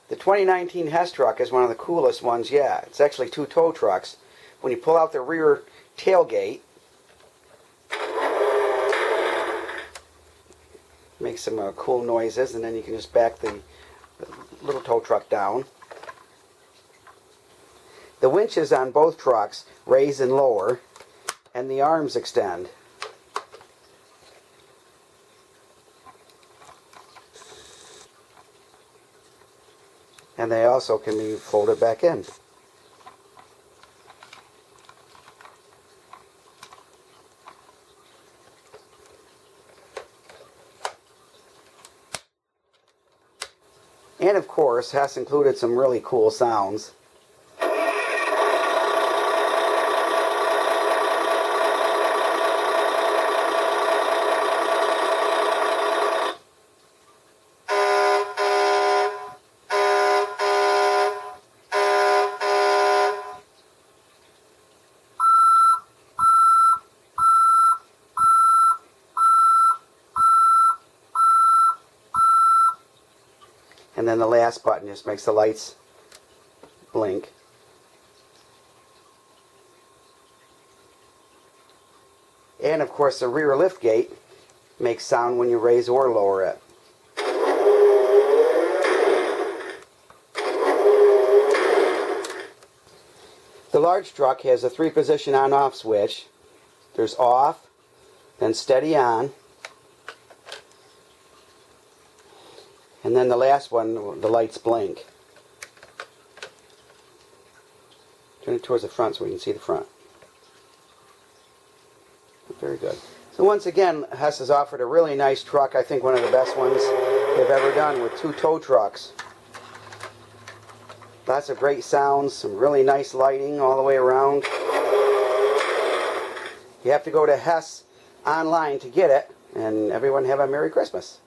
The 2019 Hess truck is one of the coolest ones yet. It's actually two tow trucks. When you pull out the rear tailgate, makes some cool noises, and then you can just back the little tow truck down. The winches on both trucks raise and lower, and the arms extend. And they also can be folded back in. And of course, Hess included some really cool sounds. And then the last button just makes the lights blink. And of course the rear lift gate makes sound when you raise or lower it. The large truck has a 3-position on-off switch. There's off, then steady on, and then the last one, the lights blink. Turn it towards the front so we can see the front. Very good. So once again, Hess has offered a really nice truck. I think one of the best ones they've ever done, with two tow trucks. Lots of great sounds, some really nice lighting all the way around. You have to go to Hess online to get it, and everyone have a Merry Christmas.